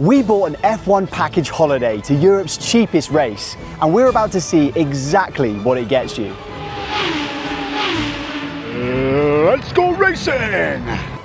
We bought an F1 package holiday to Europe's cheapest race, and we're about to see exactly what it gets you. Let's go racing!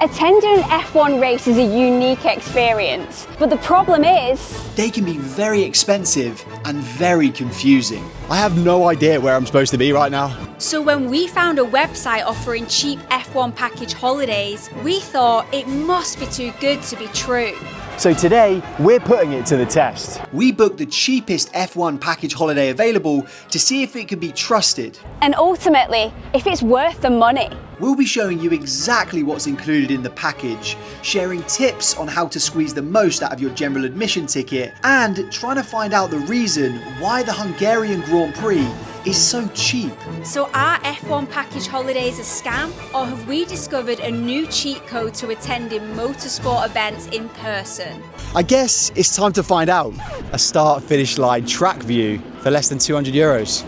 Attending an F1 race is a unique experience, but the problem is They can be very expensive and very confusing. I have no idea where I'm supposed to be right now. So when we found a website offering cheap F1 package holidays, we thought it must be too good to be true. So today, we're putting it to the test. We booked the cheapest F1 package holiday available to see if it could be trusted. and ultimately, if it's worth the money. We'll be showing you exactly what's included in the package, sharing tips on how to squeeze the most out of your general admission ticket, and trying to find out the reason why the Hungarian Grand Prix is so cheap. So are F1 package holidays a scam, or have we discovered a new cheat code to attending motorsport events in person? I guess it's time to find out. A start-finish line track view for less than €200.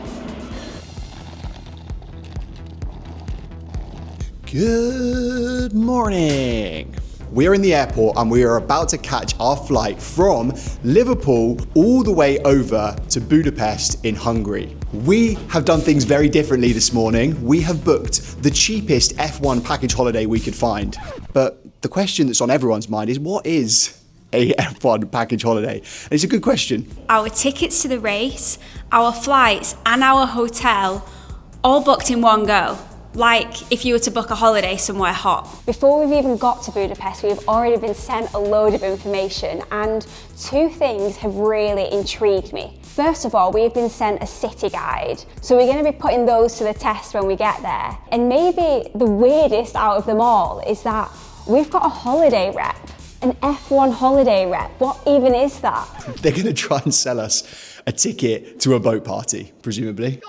Good morning. We're in the airport and we are about to catch our flight from Liverpool all the way over to Budapest in Hungary. We have done things very differently this morning. We have booked the cheapest F1 package holiday we could find. But the question that's on everyone's mind is, what is a F1 package holiday? And it's a good question. Our tickets to the race, our flights and our hotel all booked in one go. Like if you were to book a holiday somewhere hot. Before we've even got to Budapest, we've already been sent a load of information, and two things have really intrigued me. First of all, we've been sent a city guide, so we're going to be putting those to the test when we get there. And maybe the weirdest out of them all is that we've got a holiday rep, an F1 holiday rep. What even is that? They're going to try and sell us a ticket to a boat party, presumably.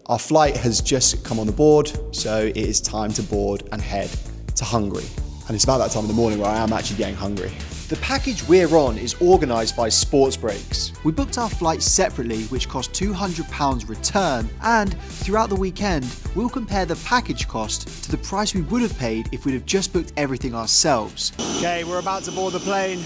Our flight has just come on the board, so it is time to board and head to Hungary. And it's about that time in the morning where I am actually getting hungry. The package we're on is organised by Sports Breaks. We booked our flight separately, which cost £200 return, and throughout the weekend, we'll compare the package cost to the price we would have paid if we'd have just booked everything ourselves. Okay, we're about to board the plane.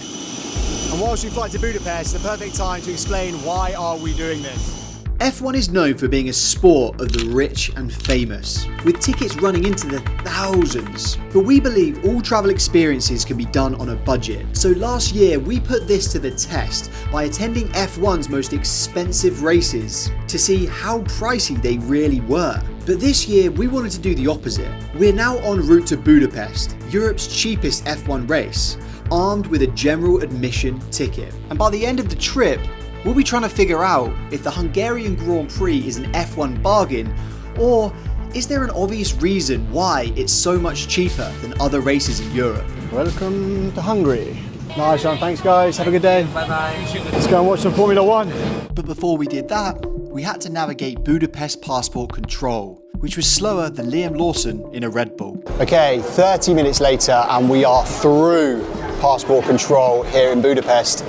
And whilst we fly to Budapest, the perfect time to explain why are we doing this. F1 is known for being a sport of the rich and famous, with tickets running into the thousands. But we believe all travel experiences can be done on a budget. So last year we put this to the test by attending F1's most expensive races to see how pricey they really were. But this year we wanted to do the opposite. We're now en route to Budapest, Europe's cheapest F1 race, armed with a general admission ticket. And by the end of the trip, we'll be trying to figure out if the Hungarian Grand Prix is an F1 bargain, or is there an obvious reason why it's so much cheaper than other races in Europe? Welcome to Hungary. Nice one, thanks guys, have a good day. Bye-bye. Let's go and watch some Formula 1. But before we did that, we had to navigate Budapest passport control, which was slower than Liam Lawson in a Red Bull. Okay, 30 minutes later and we are through passport control here in Budapest.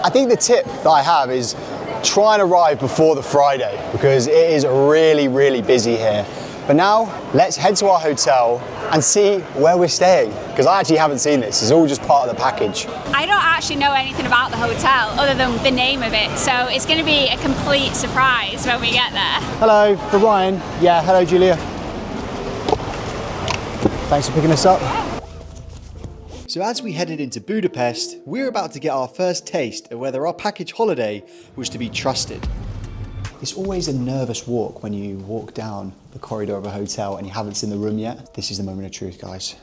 I think the tip that I have is try and arrive before the Friday because it is really, really busy here. But now, let's head to our hotel and see where we're staying because I actually haven't seen this. It's all just part of the package. I don't actually know anything about the hotel other than the name of it, so it's going to be a complete surprise when we get there. Hello, for Ryan. Yeah, hello Julia. Thanks for picking us up. So as we headed into Budapest, we were about to get our first taste of whether our package holiday was to be trusted. It's always a nervous walk when you walk down the corridor of a hotel and you haven't seen the room yet. This is the moment of truth, guys.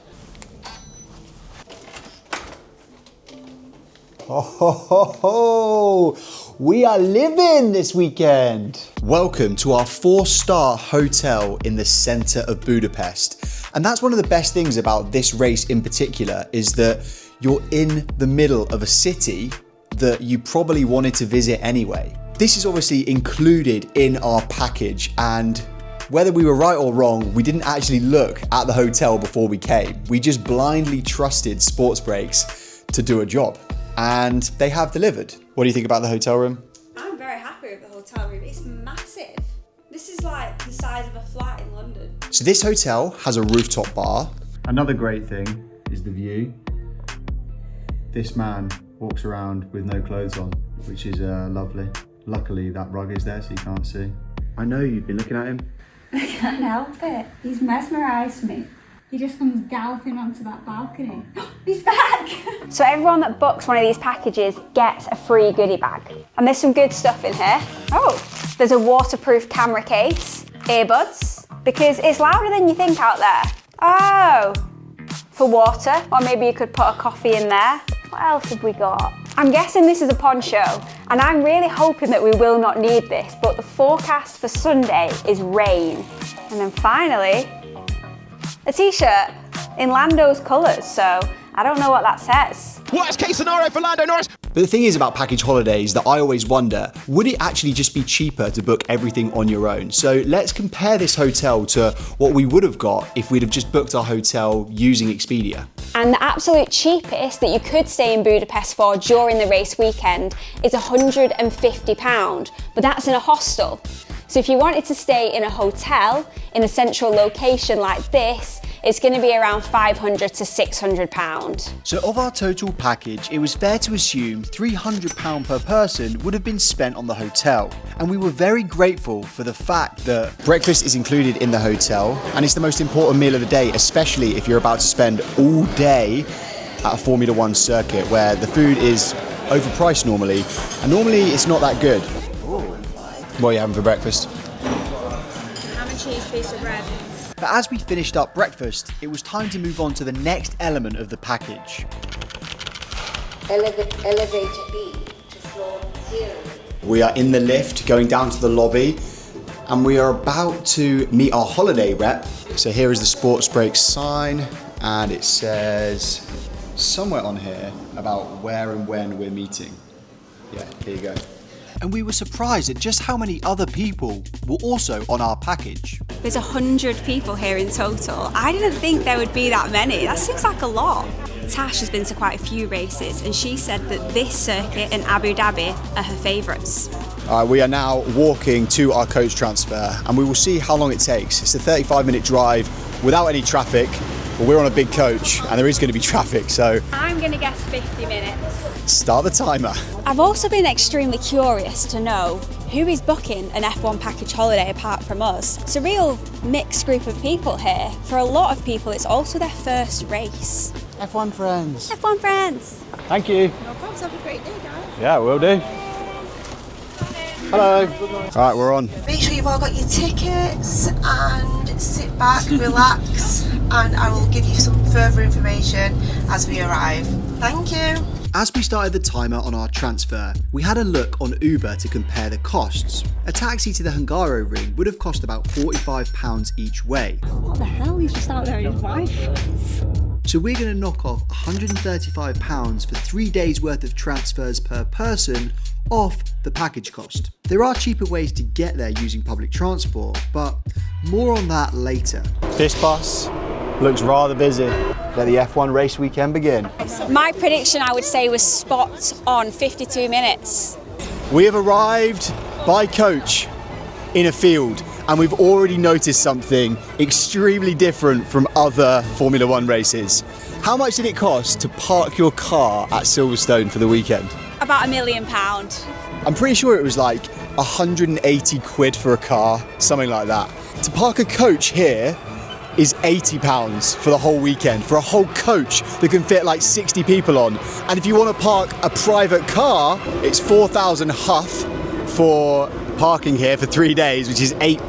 Oh, ho, ho, ho. We are living this weekend. Welcome to our 4-star hotel in the center of Budapest. And that's one of the best things about this race in particular is that you're in the middle of a city that you probably wanted to visit anyway. This is obviously included in our package, and whether we were right or wrong, we didn't actually look at the hotel before we came. We just blindly trusted Sports Breaks to do a job, and they have delivered. What do you think about the hotel room? I'm very happy with the hotel room. It's massive. This is like the size of a flat in London. So this hotel has a rooftop bar. Another great thing is the view. this man walks around with no clothes on, which is lovely. Luckily that rug is there so you can't see. I know you've been looking at him. I can't help it. He's mesmerised me. He just comes galloping onto that balcony. He's back! So everyone that books one of these packages gets a free goodie bag. And there's some good stuff in here. Oh, there's a waterproof camera case, earbuds, because it's louder than you think out there. Oh, for water, or maybe you could put a coffee in there. What else have we got? I'm guessing this is a poncho, and I'm really hoping that we will not need this, but the forecast for Sunday is rain. And then finally, a t-shirt in Lando's colours, so I don't know what that says. Worst case scenario for Lando Norris. But the thing is about package holidays that I always wonder, would it actually just be cheaper to book everything on your own? So let's compare this hotel to what we would have got if we'd have just booked our hotel using Expedia. And the absolute cheapest that you could stay in Budapest for during the race weekend is £150, but that's in a hostel. So if you wanted to stay in a hotel in a central location like this, it's going to be around £500 to £600. So of our total package, it was fair to assume £300 per person would have been spent on the hotel. And we were very grateful for the fact that breakfast is included in the hotel, and it's the most important meal of the day, especially if you're about to spend all day at a Formula 1 circuit where the food is overpriced normally, and normally it's not that good. What are you having for breakfast? Ham and cheese piece of bread. But as we finished up breakfast, it was time to move on to the next element of the package. Elevator B to floor 0. We are in the lift going down to the lobby, and we are about to meet our holiday rep. So here is the sports break sign, and it says somewhere on here about where and when we're meeting. Yeah, here you go. And we were surprised at just how many other people were also on our package. There's 100 people here in total. I didn't think there would be that many. That seems like a lot. Tash has been to quite a few races, and she said that this circuit in Abu Dhabi are her favourites. We are now walking to our coach transfer, and we will see how long it takes. It's a 35-minute drive without any traffic, but we're on a big coach and there is going to be traffic, so I'm going to guess 50 minutes. start the timer. I've also been extremely curious to know who is booking an F1 package holiday apart from us. It's a real mixed group of people here. For a lot of people, it's also their first race. F1 friends. F1 friends. Thank you. No problems, have a great day, guys. Yeah, will do. Hello. All right, we're on. Make sure you've all got your tickets and sit back, relax, and I will give you some further information as we arrive. Thank you. As we started the timer on our transfer, we had a look on Uber to compare the costs. A taxi to the Hungaroring would have cost about £45 each way. What the hell? He's just out there with his wife. So we're going to knock off £135 for 3 days worth of transfers per person off the package cost. There are cheaper ways to get there using public transport, but more on that later. This bus looks rather busy. Let the F1 race weekend begin. My prediction, I would say, was spot on, 52 minutes. We have arrived by coach in a field, and we've already noticed something extremely different from other Formula 1 races. How much did it cost to park your car at Silverstone for the weekend? About £1 million. I'm pretty sure it was like 180 quid for a car, something like that. To park a coach here is £80 for the whole weekend, for a whole coach that can fit like 60 people on. And if you want to park a private car, it's 4,000 huff for parking here for 3 days, which is £8.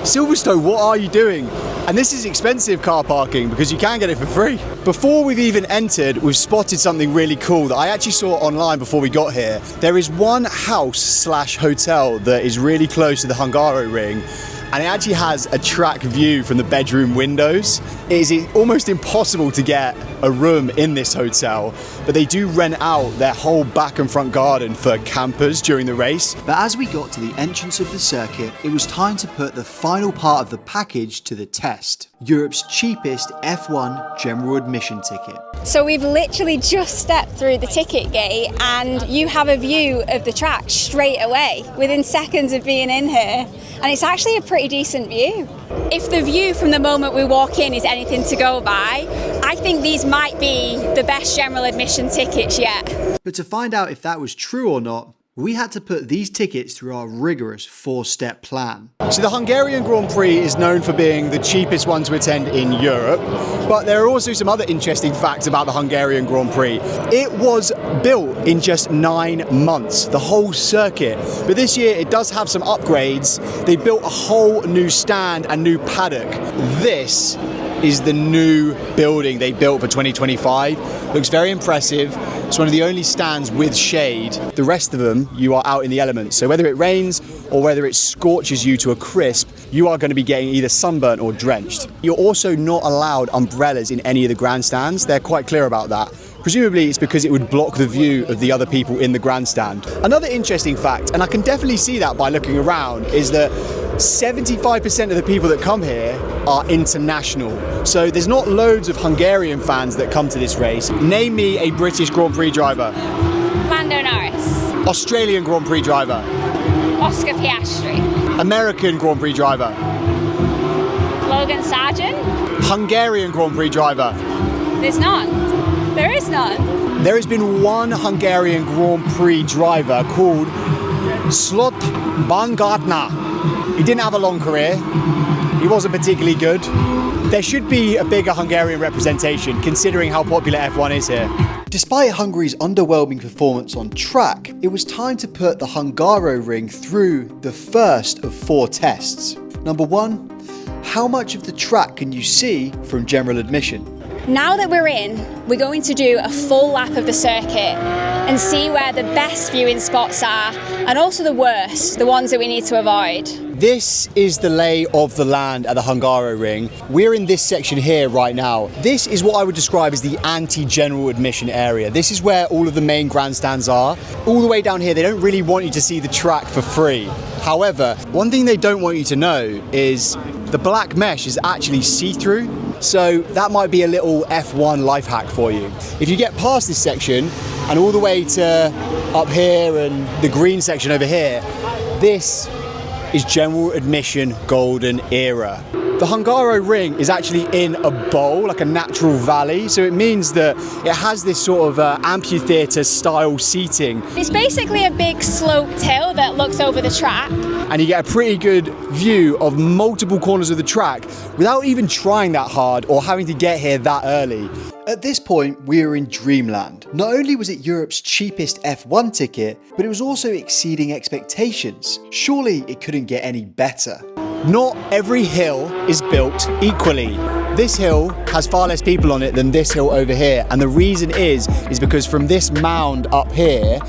Silverstone, what are you doing? And this is expensive car parking because you can get it for free. Before we've even entered, we've spotted something really cool that I actually saw online before we got here. There is one house/hotel that is really close to the Hungaroring, and it actually has a track view from the bedroom windows. It is almost impossible to get a room in this hotel, but they do rent out their whole back and front garden for campers during the race. But as we got to the entrance of the circuit, it was time to put the final part of the package to the test. Europe's cheapest F1 general admission ticket. So we've literally just stepped through the ticket gate and you have a view of the track straight away within seconds of being in here. And it's actually a pretty pretty decent view. If the view from the moment we walk in is anything to go by, I think these might be the best general admission tickets yet. But to find out if that was true or not, we had to put these tickets through our rigorous 4-step plan. So the Hungarian Grand Prix is known for being the cheapest one to attend in Europe, but there are also some other interesting facts about the Hungarian Grand Prix. It was built in just 9 months, the whole circuit. But this year it does have some upgrades. They built a whole new stand and new paddock. This is the new building they built for 2025. Looks very impressive. It's one of the only stands with shade. The rest of them, you are out in the elements. So whether it rains or whether it scorches you to a crisp, you are going to be getting either sunburnt or drenched. You're also not allowed umbrellas in any of the grandstands. They're quite clear about that. Presumably it's because it would block the view of the other people in the grandstand. Another interesting fact, and I can definitely see that by looking around, is that 75% of the people that come here are international. So there's not loads of Hungarian fans that come to this race. Name me a British Grand Prix driver. Lando Norris. Australian Grand Prix driver. Oscar Piastri. American Grand Prix driver. Logan Sargent. Hungarian Grand Prix driver. There's none. There is none. There has been one Hungarian Grand Prix driver called Slot Baumgartner. He didn't have a long career. He wasn't particularly good. There should be a bigger Hungarian representation considering how popular F1 is here. Despite Hungary's underwhelming performance on track, it was time to put the Hungaroring through the first of 4 tests. Number 1, how much of the track can you see from general admission? Now that we're in, we're going to do a full lap of the circuit and see where the best viewing spots are and also the worst, the ones that we need to avoid. This is the lay of the land at the Hungaroring. We're in this section here right now. This is what I would describe as the anti-general admission area. This is where all of the main grandstands are. All the way down here, they don't really want you to see the track for free. However, one thing they don't want you to know is the black mesh is actually see-through. So that might be a little F1 life hack for you. If you get past this section and all the way to up here and the green section over here, this is general admission golden era. The Hungaroring is actually in a bowl, like a natural valley, so it means that it has this sort of amphitheatre style seating. It's basically a big sloped hill that looks over the track. And you get a pretty good view of multiple corners of the track without even trying that hard or having to get here that early. At this point, we were in dreamland. Not only was it Europe's cheapest F1 ticket, but it was also exceeding expectations. Surely it couldn't get any better. Not every hill is built equally. This hill has far less people on it than this hill over here. And the reason is because from this mound up here,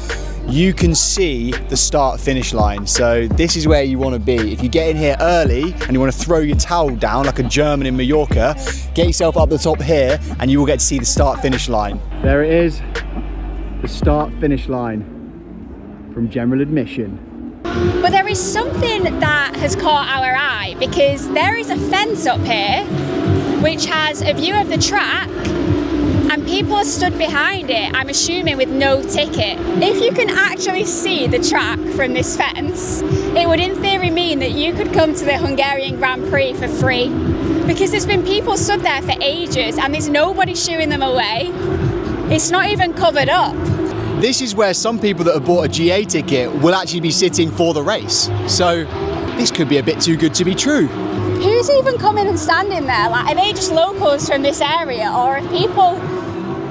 you can see the start-finish line. So this is where you want to be. If you get in here early and you want to throw your towel down like a German in Mallorca, get yourself up the top here and you will get to see the start-finish line. There it is, the start-finish line from general admission. But there is something that has caught our eye because there is a fence up here which has a view of the track and people are stood behind it, I'm assuming with no ticket. If you can actually see the track from this fence, it would in theory mean that you could come to the Hungarian Grand Prix for free because there's been people stood there for ages and there's nobody shooing them away. It's not even covered up. This is where some people that have bought a GA ticket will actually be sitting for the race. So this could be a bit too good to be true. Who's even coming and standing there? Like, are they just locals from this area or are people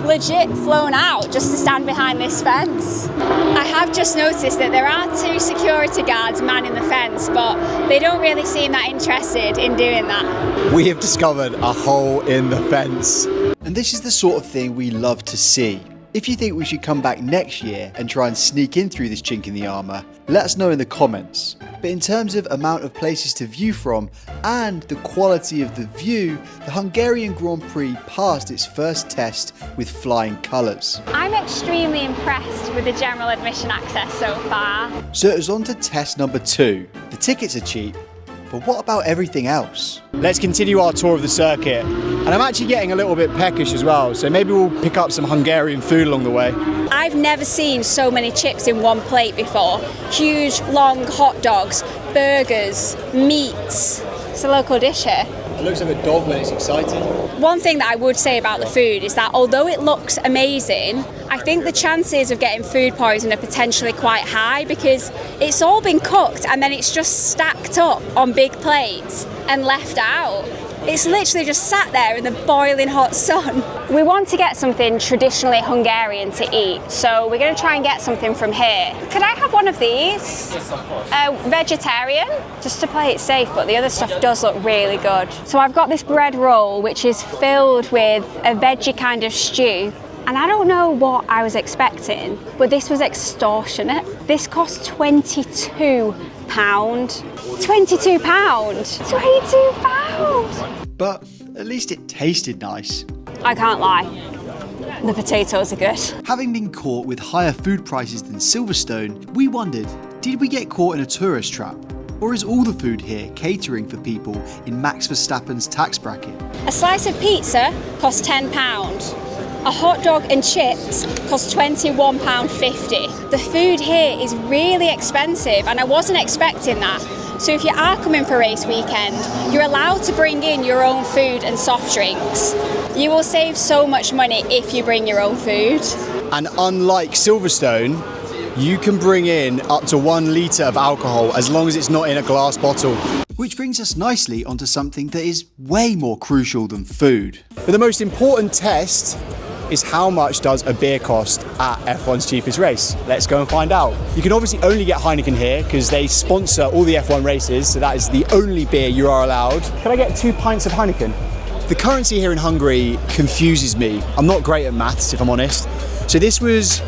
legit flown out just to stand behind this fence? I have just noticed that there are 2 security guards manning the fence, but they don't really seem that interested in doing that. We have discovered a hole in the fence. And this is the sort of thing we love to see. If you think we should come back next year and try and sneak in through this chink in the armour, let us know in the comments. But in terms of amount of places to view from and the quality of the view, the Hungarian Grand Prix passed its first test with flying colours. I'm extremely impressed with the general admission access so far. So it was on to test number 2. The tickets are cheap, But what about everything else? Let's continue our tour of the circuit. And I'm actually getting a little bit peckish as well, so maybe we'll pick up some Hungarian food along the way. I've never seen so many chips in one plate before. Huge, long hot dogs, burgers, meats. It's a local dish here. It looks like a dog when it's excited. One thing that I would say about the food is that although it looks amazing, I think the chances of getting food poisoning are potentially quite high because it's all been cooked and then it's just stacked up on big plates and left out. It's literally just sat there in the boiling hot sun. We want to get something traditionally Hungarian to eat, so we're going to try and get something from here. Could I have one of these? Yes, of course. Vegetarian, just to play it safe, but the other stuff does look really good. So I've got this bread roll which is filled with a veggie kind of stew. And I don't know what I was expecting, but this was extortionate. This cost £22. £22! £22! But at least it tasted nice. I can't lie, the potatoes are good. Having been caught with higher food prices than Silverstone, we wondered, did we get caught in a tourist trap? Or is all the food here catering for people in Max Verstappen's tax bracket? A slice of pizza costs £10. A hot dog and chips cost £21.50. The food here is really expensive and I wasn't expecting that. So if you are coming for race weekend, you're allowed to bring in your own food and soft drinks. You will save so much money if you bring your own food. And unlike Silverstone, you can bring in up to 1 litre of alcohol as long as it's not in a glass bottle. Which brings us nicely onto something that is way more crucial than food. But the most important test is how much does a beer cost at F1's cheapest race? Let's go and find out. You can obviously only get Heineken here because they sponsor all the F1 races, so that is the only beer you are allowed. Can I get 2 pints of Heineken? The currency here in Hungary confuses me. I'm not great at maths, if I'm honest. So this was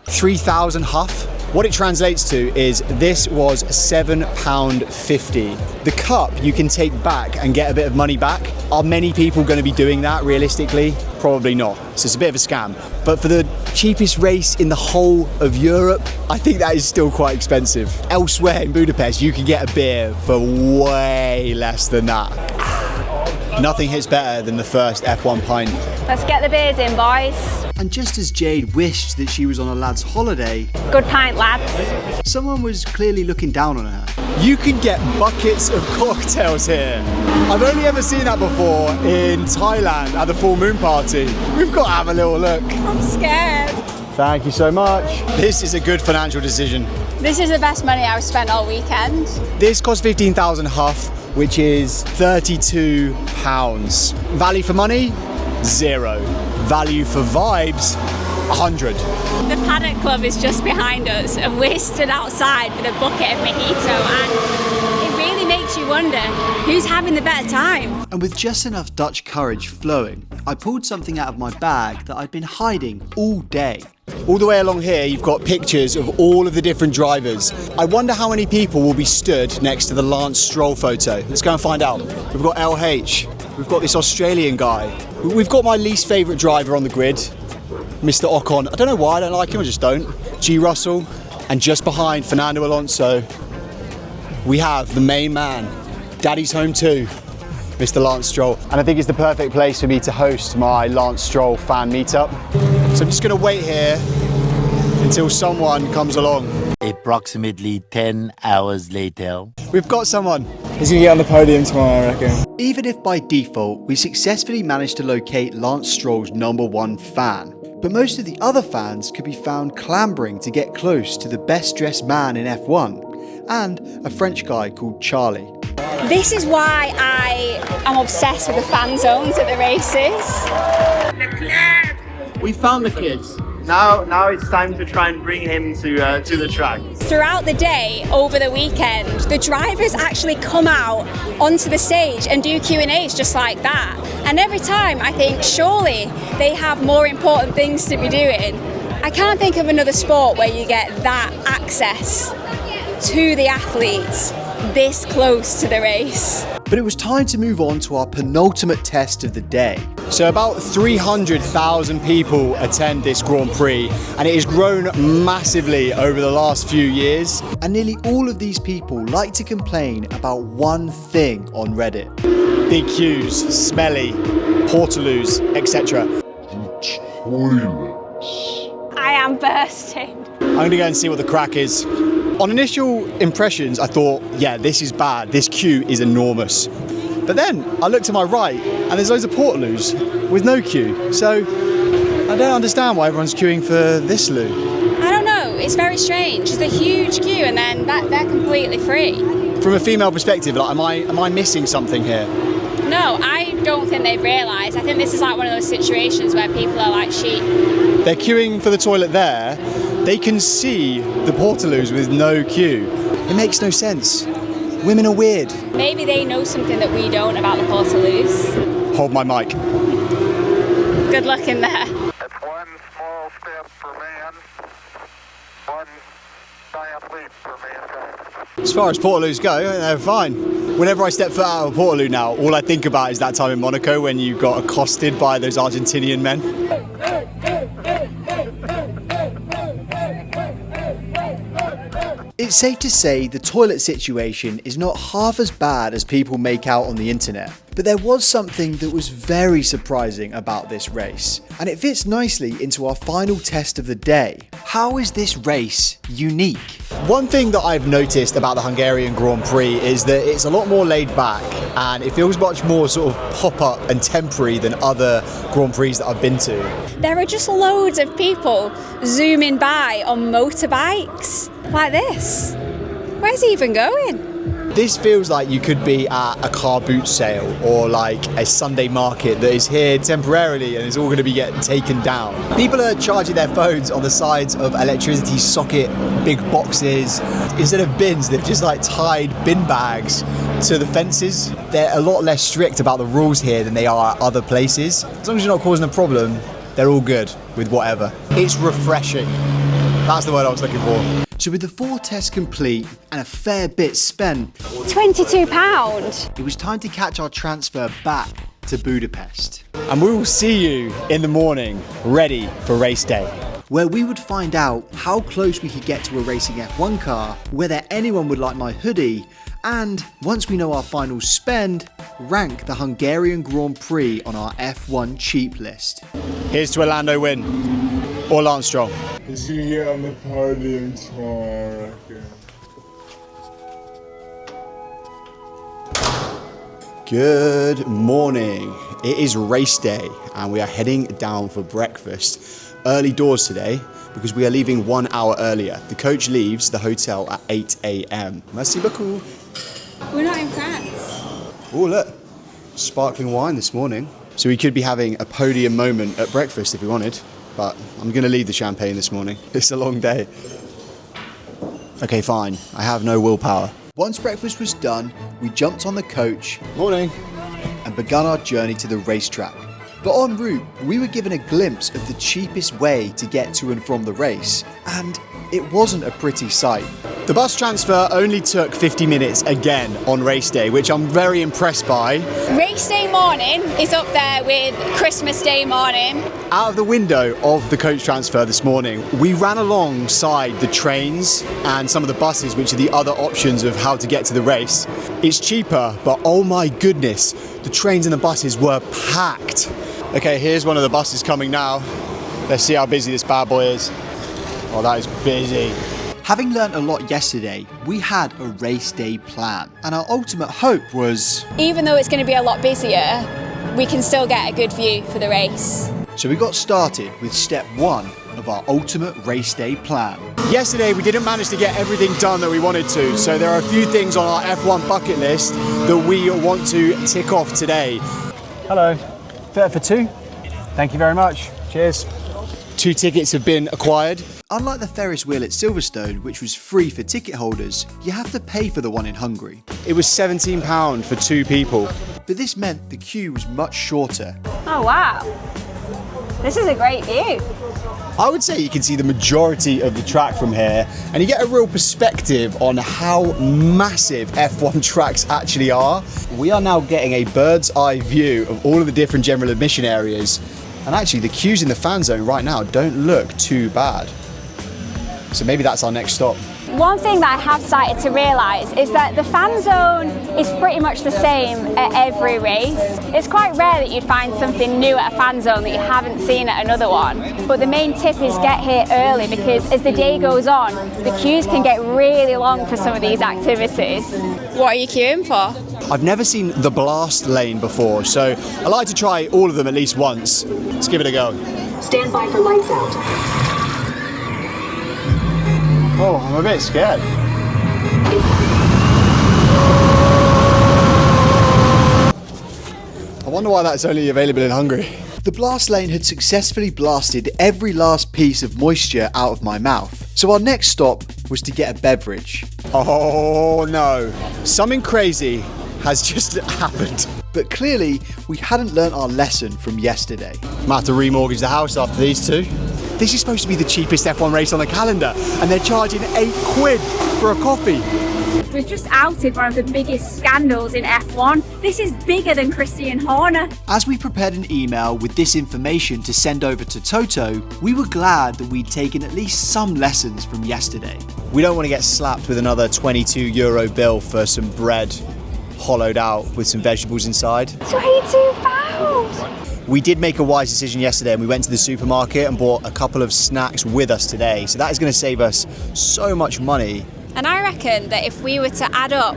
3,000 huff. What it translates to is this was £7.50. The cup you can take back and get a bit of money back. Are many people going to be doing that realistically? Probably not. So it's a bit of a scam. But for the cheapest race in the whole of Europe, I think that is still quite expensive. Elsewhere in Budapest, you can get a beer for way less than that. Nothing hits better than the first F1 pint. Let's get the beers in, boys. And just as Jade wished that she was on a lad's holiday, Good pint, lads. someone was clearly looking down on her. You can get buckets of cocktails here. I've only ever seen that before in Thailand at the full moon party. We've got to have a little look. I'm scared. Thank you so much. This is a good financial decision. This is the best money I've spent all weekend. This cost 15,000 huff, which is £32. Value for money? 0. Value for vibes? 100. The Paddock Club is just behind us and we're stood outside with a bucket of mojito and it really makes you wonder who's having the better time. And with just enough Dutch courage flowing, I pulled something out of my bag that I'd been hiding all day. All the way along here, you've got pictures of all of the different drivers. I wonder how many people will be stood next to the Lance Stroll photo. Let's go and find out. We've got LH. We've got this Australian guy. We've got my least favourite driver on the grid, Mr. Ocon. I don't know why, I don't like him, I just don't. G. Russell. And just behind Fernando Alonso, we have the main man, Daddy's home too, Mr. Lance Stroll. And I think it's the perfect place for me to host my Lance Stroll fan meetup. So I'm just going to wait here until someone comes along. Approximately 10 hours later. We've got someone. He's going to get on the podium tomorrow, I reckon. Even if by default we successfully managed to locate Lance Stroll's #1 fan, but most of the other fans could be found clambering to get close to the best dressed man in F1 and a French guy called Charlie. This is why I am obsessed with the fan zones at the races. We found the kids. Now it's time to try and bring him to the track. Throughout the day, over the weekend, the drivers actually come out onto the stage and do Q&As just like that. And every time I think, surely they have more important things to be doing. I can't think of another sport where you get that access to the athletes this close to the race. But it was time to move on to our penultimate test of the day. So about 300,000 people attend this Grand Prix, and it has grown massively over the last few years. And nearly all of these people like to complain about one thing on Reddit. Big queues, smelly, portaloos, etc. I am bursting. I'm gonna go and see what the crack is. On initial impressions, I thought, yeah, this is bad. This queue is enormous. But then I looked to my right and there's loads of portaloos with no queue. So I don't understand why everyone's queuing for this loo. I don't know, it's very strange. There's a huge queue and then they're completely free. From a female perspective, like, am I missing something here? No, I don't think they've realised. I think this is like one of those situations where people are like sheep. They're queuing for the toilet there. They can see the portaloos with no queue. It makes no sense. Women are weird. Maybe they know something that we don't about the portaloos. Hold my mic. Good luck in there. It's one small step for man, one giant leap for mankind. As far as portaloos go, they're fine. Whenever I step foot out of a portaloo now, all I think about is that time in Monaco when you got accosted by those Argentinian men. It's safe to say the toilet situation is not half as bad as people make out on the internet. But there was something that was very surprising about this race, and it fits nicely into our final test of the day. How is this race unique? One thing that I've noticed about the Hungarian Grand Prix is that it's a lot more laid back, and it feels much more sort of pop-up and temporary than other Grand Prix that I've been to. There are just loads of people zooming by on motorbikes like this. Where's he even going? This feels like you could be at a car boot sale or like a Sunday market that is here temporarily and is all going to be getting taken down. People are charging their phones on the sides of electricity socket big boxes. Instead of bins, they've just like tied bin bags to the fences. They're a lot less strict about the rules here than they are at other places. As long as you're not causing a problem, they're all good with whatever. It's refreshing. That's the word I was looking for. So with the 4 tests complete and a fair bit spent, £22. it was time to catch our transfer back to Budapest. And we will see you in the morning, ready for race day, where we would find out how close we could get to a racing F1 car, whether anyone would like my hoodie, and once we know our final spend, rank the Hungarian Grand Prix on our F1 cheap list. Here's to a Lando win, or Lance Stroll. He's gonna get on the podium tomorrow, I reckon. Good morning. It is race day and we are heading down for breakfast. Early doors today because we are leaving 1 hour earlier. The coach leaves the hotel at 8 a.m. Merci beaucoup. We're not in France. Oh look, sparkling wine this morning. So we could be having a podium moment at breakfast if we wanted, but I'm going to leave the champagne this morning. It's a long day. Okay, fine. I have no willpower. Once breakfast was done, we jumped on the coach. Morning. And begun our journey to the racetrack. But en route, we were given a glimpse of the cheapest way to get to and from the race, and it wasn't a pretty sight. The bus transfer only took 50 minutes again on race day, which I'm very impressed by. Race day morning is up there with Christmas day morning. Out of the window of the coach transfer this morning, we ran alongside the trains and some of the buses, which are the other options of how to get to the race. It's cheaper, but oh my goodness, the trains and the buses were packed. Okay, here's one of the buses coming now. Let's see how busy this bad boy is. Oh, that is busy. Having learnt a lot yesterday, we had a race day plan, and our ultimate hope was... Even though it's going to be a lot busier, we can still get a good view for the race. So we got started with step 1 of our ultimate race day plan. Yesterday we didn't manage to get everything done that we wanted to, so there are a few things on our F1 bucket list that we want to tick off today. Hello, fair for 2? Thank you very much, cheers. 2 tickets have been acquired. Unlike the Ferris wheel at Silverstone, which was free for ticket holders, you have to pay for the one in Hungary. It was £17 for 2 people. But this meant the queue was much shorter. Oh wow. This is a great view. I would say you can see the majority of the track from here, and you get a real perspective on how massive F1 tracks actually are. We are now getting a bird's eye view of all of the different general admission areas, and actually the queues in the fan zone right now don't look too bad. So maybe that's our next stop. One thing that I have started to realise is that the fan zone is pretty much the same at every race. It's quite rare that you'd find something new at a fan zone that you haven't seen at another one. But the main tip is get here early, because as the day goes on, the queues can get really long for some of these activities. What are you queuing for? I've never seen the blast lane before, so I like to try all of them at least once. Let's give it a go. Stand by for lights out. Oh, I'm a bit scared. I wonder why that's only available in Hungary. The blast lane had successfully blasted every last piece of moisture out of my mouth. So our next stop was to get a beverage. Oh no, something crazy has just happened. But clearly, we hadn't learnt our lesson from yesterday. Might have to remortgage the house after these two. This is supposed to be the cheapest F1 race on the calendar, and they're charging £8 for a coffee. We've just outed one of the biggest scandals in F1. This is bigger than Christian Horner. As we prepared an email with this information to send over to Toto, we were glad that we'd taken at least some lessons from yesterday. We don't want to get slapped with another €22 bill for some bread hollowed out with some vegetables inside. £22! We did make a wise decision yesterday, and we went to the supermarket and bought a couple of snacks with us today. So that is going to save us so much money. And I reckon that if we were to add up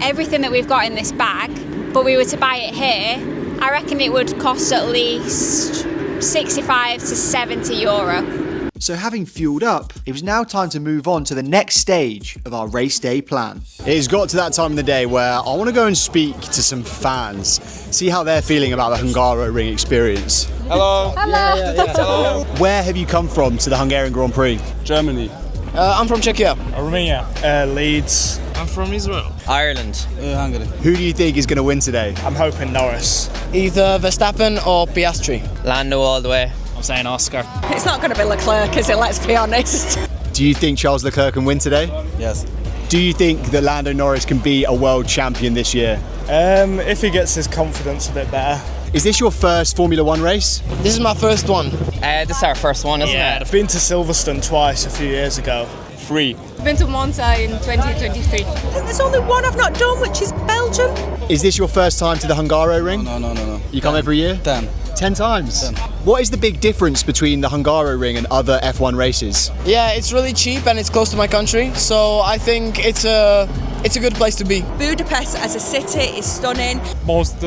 everything that we've got in this bag, but we were to buy it here, I reckon it would cost at least 65 to €70. So having fueled up, it was now time to move on to the next stage of our race day plan. It has got to that time of the day where I want to go and speak to some fans, see how they're feeling about the Hungaroring experience. Hello. Hello. Hello. Where have you come from to the Hungarian Grand Prix? Germany. I'm from Czechia. Romania. Leeds. I'm from Israel. Ireland. Hungary. Who do you think is going to win today? I'm hoping Norris. Either Verstappen or Piastri. Lando all the way. I'm saying Oscar. It's not going to be Leclerc, is it? Let's be honest. Do you think Charles Leclerc can win today? Yes. Do you think that Lando Norris can be a world champion this year? If he gets his confidence a bit better. Is this your first Formula One race? This is my first one. This is our first one, isn't it? I've been to Silverstone twice a few years ago. 3. I've been to Monza in 2023. There's only one I've not done, which is Belgium. Is this your first time to the Hungaroring? No. You come every year? 10 times? 10. What is the big difference between the Hungaroring and other F1 races? Yeah, it's really cheap and it's close to my country, so I think it's a good place to be. Budapest as a city is stunning. Most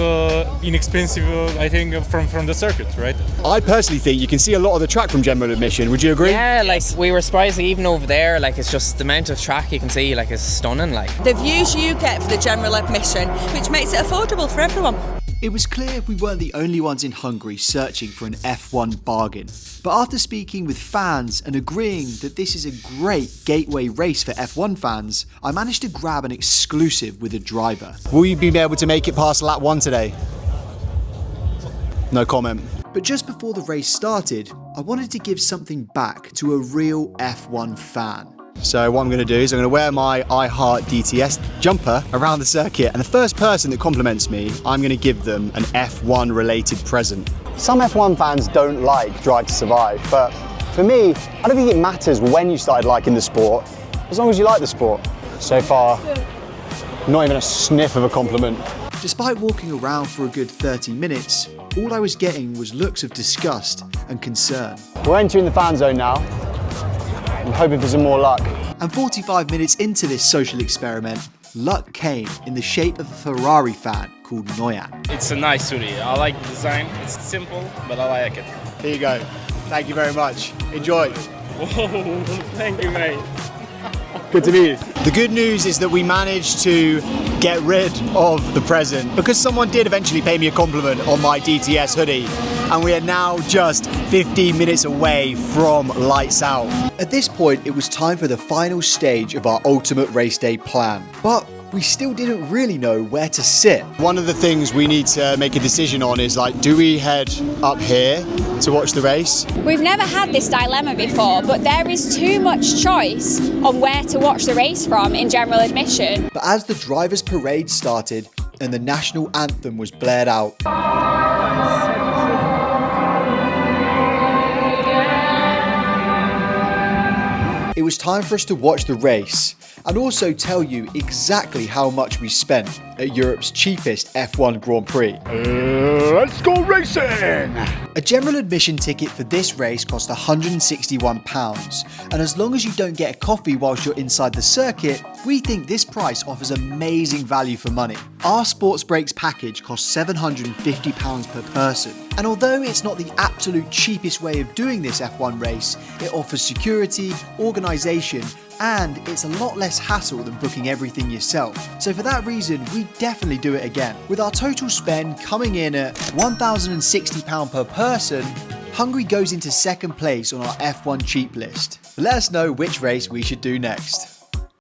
inexpensive, I think, from the circuit, right? I personally think you can see a lot of the track from general admission. Would you agree? Yeah, like we were surprised even over there, like it's just the amount of track you can see, like it's stunning. Like the views you get for the general admission, which makes it affordable for everyone. It was clear we weren't the only ones in Hungary searching for an F1 bargain. But after speaking with fans and agreeing that this is a great gateway race for F1 fans, I managed to grab an exclusive with a driver. Will you be able to make it past lap 1 today? No comment. But just before the race started, I wanted to give something back to a real F1 fan. So what I'm going to do is I'm going to wear my I Heart DTS jumper around the circuit, and the first person that compliments me, I'm going to give them an F1 related present. Some F1 fans don't like Drive to Survive, but for me, I don't think it matters when you started liking the sport, as long as you like the sport. So far, not even a sniff of a compliment. Despite walking around for a good 30 minutes, all I was getting was looks of disgust and concern. We're entering the fan zone now. I'm hoping for some more luck. And 45 minutes into this social experiment, luck came in the shape of a Ferrari fan called Noyan. It's a nice hoodie. I like the design. It's simple, but I like it. Here you go. Thank you very much. Enjoy. Whoa, thank you, mate. Good to meet you. The good news is that we managed to get rid of the present because someone did eventually pay me a compliment on my DTS hoodie, and we are now just 15 minutes away from lights out. At this point, it was time for the final stage of our ultimate race day plan. But we still didn't really know where to sit. One of the things we need to make a decision on is like, do we head up here to watch the race? We've never had this dilemma before, but there is too much choice on where to watch the race from in general admission. But as the drivers' parade started and the national anthem was blared out, it was time for us to watch the race and also tell you exactly how much we spent at Europe's cheapest F1 Grand Prix. Let's go racing! A general admission ticket for this race cost £161, and as long as you don't get a coffee whilst you're inside the circuit, we think this price offers amazing value for money. Our sports breaks package costs £750 per person, and although it's not the absolute cheapest way of doing this F1 race, it offers security, organisation, and it's a lot less hassle than booking everything yourself. So for that reason, we definitely do it again. With our total spend coming in at £1,060 per person, Hungary goes into second place on our F1 cheap list. Let us know which race we should do next.